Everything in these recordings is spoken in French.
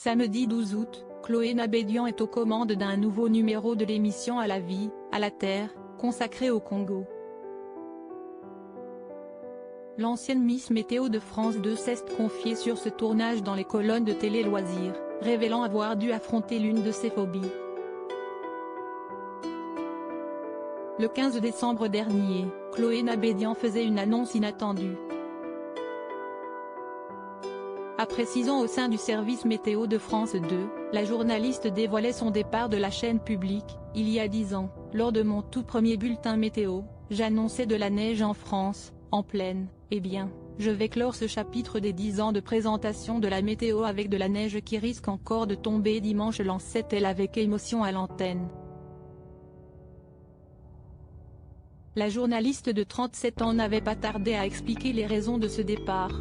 Samedi 12 août, Chloé Nabédian est aux commandes d'un nouveau numéro de l'émission À la vie, à la terre, consacré au Congo. L'ancienne Miss Météo de France 2 s'est confiée sur ce tournage dans les colonnes de Télé Loisirs, révélant avoir dû affronter l'une de ses phobies. Le 15 décembre dernier, Chloé Nabédian faisait une annonce inattendue. Après 6 ans au sein du service météo de France 2, la journaliste dévoilait son départ de la chaîne publique. Il y a 10 ans, lors de mon tout premier bulletin météo, j'annonçais de la neige en France, en pleine. Eh bien, je vais clore ce chapitre des 10 ans de présentation de la météo avec de la neige qui risque encore de tomber dimanche, lançait-elle avec émotion à l'antenne. La journaliste de 37 ans n'avait pas tardé à expliquer les raisons de ce départ.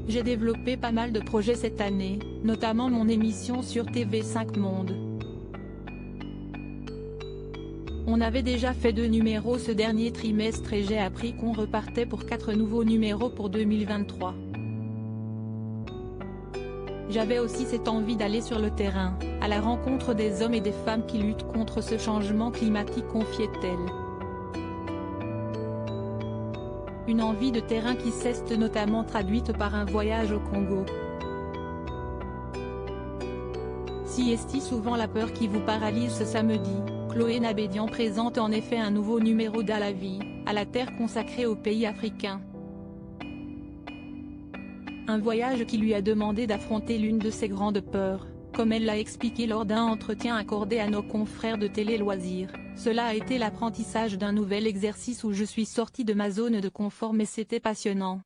J'ai développé pas mal de projets cette année, notamment mon émission sur TV5 Monde. On avait déjà fait 2 numéros ce dernier trimestre et j'ai appris qu'on repartait pour 4 nouveaux numéros pour 2023. J'avais aussi cette envie d'aller sur le terrain, à la rencontre des hommes et des femmes qui luttent contre ce changement climatique, confiait-elle. Une envie de terrain qui s'est notamment traduite par un voyage au Congo. Si est souvent la peur qui vous paralyse ce samedi, Chloé Nabédian présente en effet un nouveau numéro d'À la vie, à la terre consacré aux pays africains. Un voyage qui lui a demandé d'affronter l'une de ses grandes peurs, comme elle l'a expliqué lors d'un entretien accordé à nos confrères de Télé Loisirs. Cela a été l'apprentissage d'un nouvel exercice où je suis sortie de ma zone de confort, mais c'était passionnant.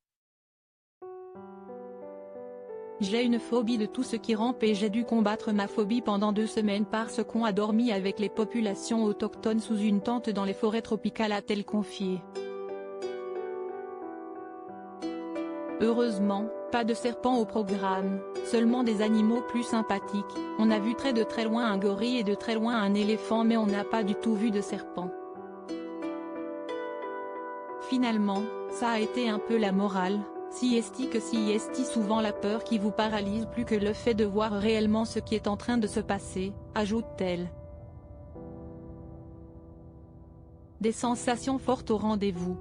J'ai une phobie de tout ce qui rampe et j'ai dû combattre ma phobie pendant 2 semaines parce qu'on a dormi avec les populations autochtones sous une tente dans les forêts tropicales, a-t-elle confié. Heureusement, pas de serpents au programme, seulement des animaux plus sympathiques. On a vu de très loin un gorille et de très loin un éléphant, mais on n'a pas du tout vu de serpent. Finalement, ça a été un peu la morale, si est souvent la peur qui vous paralyse plus que le fait de voir réellement ce qui est en train de se passer, ajoute-t-elle. Des sensations fortes au rendez-vous.